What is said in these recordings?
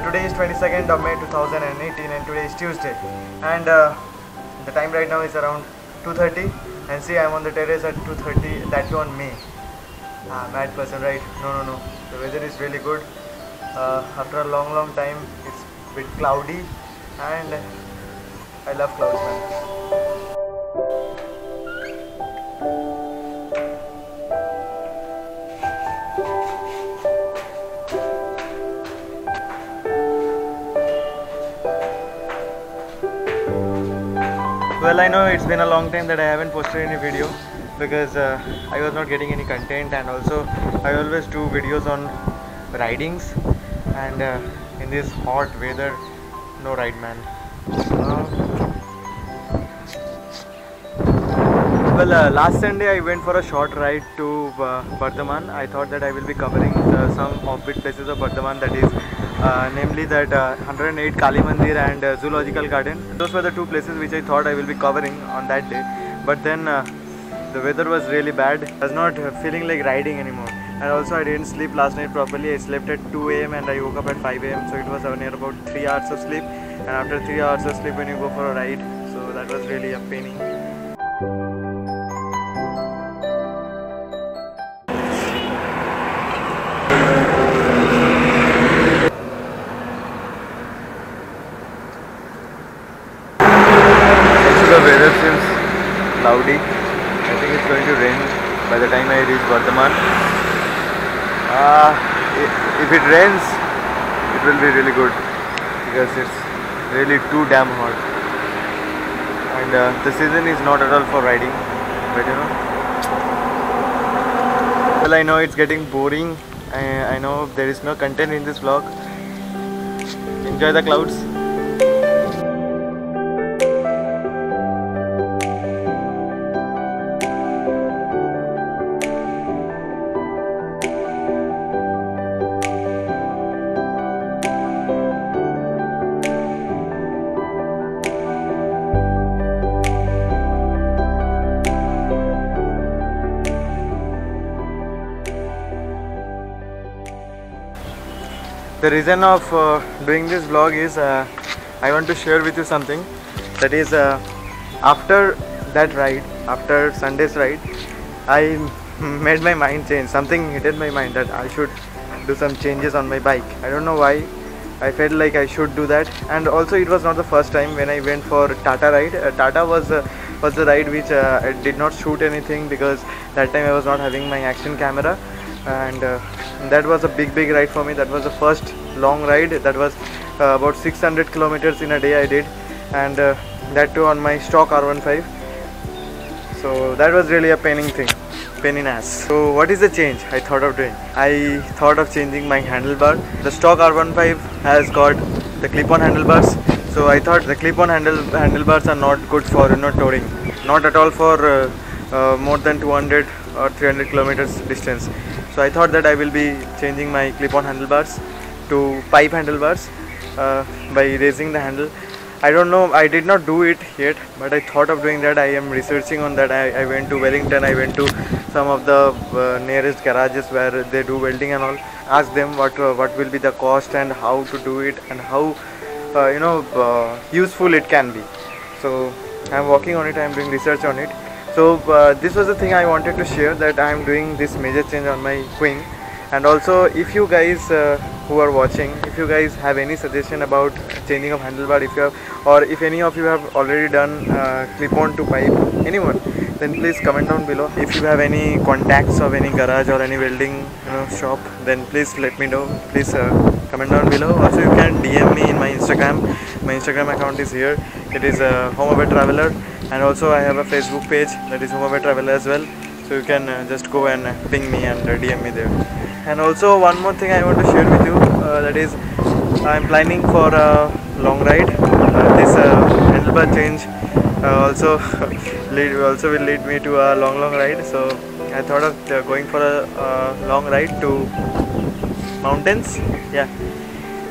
today is 22nd of May 2018 and today is Tuesday, and the time right now is around 2:30, and see, I'm on the terrace at 2:30, that too on May. Mad person, right? No, the weather is really good. After a long time it's a bit cloudy, and I love clouds, man. Well, I know it's been a long time that I haven't posted any video because I was not getting any content, and also I always do videos on ridings, and in this hot weather, no ride, man. Well, last Sunday I went for a short ride to Bardhaman. I thought that I will be covering some offbeat places of Bardhaman, that is namely that 108 Kali Mandir and Zoological Garden. Those were the two places which I thought I will be covering on that day, but then the weather was really bad. I was not feeling like riding anymore, and also I didn't sleep last night properly. I slept at 2 AM and I woke up at 5 AM, so it was near about 3 hours of sleep, and after 3 hours of sleep when you go for a ride, so that was really a paining. The weather seems cloudy. I think it's going to rain by the time I reach Bardhaman. If it rains, it will be really good because it's really too damn hot, and the season is not at all for riding, but you know. Well, I know it's getting boring. I know there is no content in this vlog. Enjoy the clouds. The reason of doing this vlog is I want to share with you something, that is after that ride, after Sunday's ride, I made my mind change. Something hit in my mind that I should do some changes on my bike. I don't know why. I felt like I should do that, and also it was not the first time when I went for Tata ride. Tata was the ride which I did not shoot anything because that time I was not having my action camera, and that was a big ride for me. That was the first long ride. That was about 600 kilometers in a day I did, and that too on my stock R15. So that was really a pain in ass. So what is the change I thought of doing? I thought of changing my handlebar. The stock R15 has got the clip-on handlebars, so I thought the clip-on handlebars are not good for touring, not at all for more than 200 or 300 kilometers distance. So I thought that I will be changing my clip-on handlebars to pipe handlebars by raising the handle. I don't know, I did not do it yet, but I thought of doing that. I am researching on that. I went to Wellington, I went to some of the nearest garages where they do welding and all. Asked them what will be the cost and how to do it and how useful it can be. So I am working on it, I am doing research on it. So this was the thing I wanted to share, that I am doing this major change on my wing. And also, if you guys who are watching, if you guys have any suggestion about changing of handlebar, if you have, or if any of you have already done clip-on to pipe, anyone, then please comment down below. If you have any contacts of any garage or any welding shop, then please let me know. Please comment down below. Also, you can DM me in my Instagram. My Instagram account is here. It is HomeAway Traveler, and also I have a Facebook page, that is HomeAway Traveler as well. So you can just go and ping me and DM me there. And also one more thing I want to share with you, that is I am planning for a long ride. This handlebar change also will lead me to a long ride. So I thought of going for a long ride to mountains. Yeah.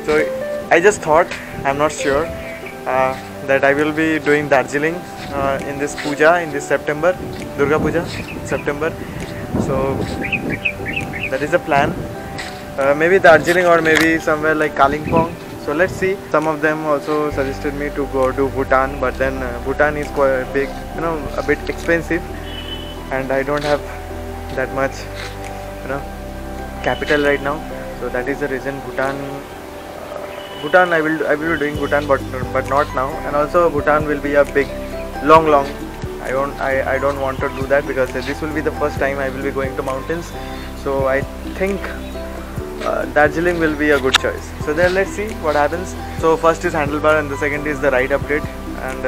So I just thought, I'm not sure, that I will be doing Darjeeling in this puja, in this September, Durga Puja, September. So that is the plan. Maybe Darjeeling or maybe somewhere like Kalimpong. So So let's see. Some of them also suggested me to go to Bhutan, but then Bhutan is quite big, a bit expensive, and I don't have that much, capital right now. So that is the reason Bhutan I will be doing Bhutan, but not now. And also Bhutan will be a big, long. I don't want to do that because this will be the first time I will be going to mountains. So I think Darjeeling will be a good choice. So then let's see what happens. So first is handlebar and the second is the ride update. And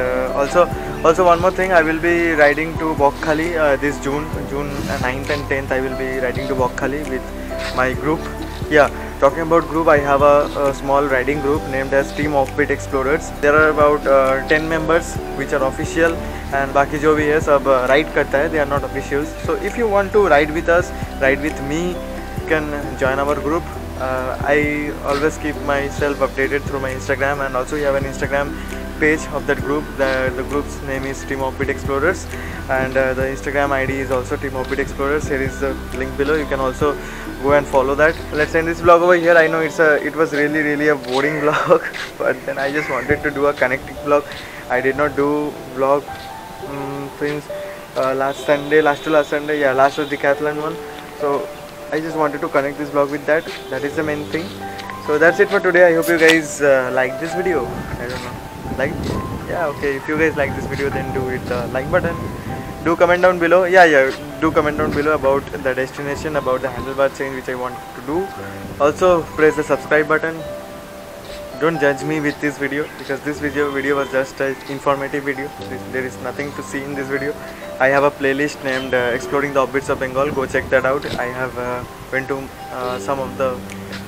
also one more thing, I will be riding to Bokhali this June 9th and 10th. I will be riding to Bokhali with my group. Yeah, talking about group, I have a small riding group named as Team Offbeat Explorers. There are about 10 members which are official, and बाकी जो भी है सब ride करता है, they are not officials. So if you want to ride with us, ride with me, you can join our group. I always keep myself updated through my Instagram, and also we have an Instagram page of that group. The group's name is Team Offbeat Explorers, and the Instagram ID is also Team Offbeat Explorers. Here is the link below. You can also go and follow that. Let's end this vlog over here. I know it was really a boring vlog, but then I just wanted to do a connecting vlog. I did not do vlog since last Sunday. Last was the decathlon one. So I just wanted to connect this vlog with that. That is the main thing. So that's it for today. I hope you guys like this video. I don't know. Okay, if you guys like this video, then do hit the like button. Do comment down below. Do comment down below about the destination, about the handlebar change which I want to do. Also press the subscribe button. Don't judge me with this video because this video was just an informative video. There is nothing to see in this video. I have a playlist named Exploring the Offbeats of Bengal. Go check that out. I have went to some of the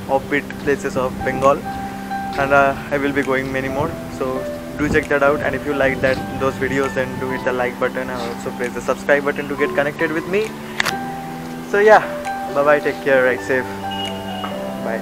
offbeat places of Bengal, and I will be going many more. So do check that out, and if you like those videos, then do hit the like button and also press the subscribe button to get connected with me. So yeah, bye bye, take care, ride safe, bye.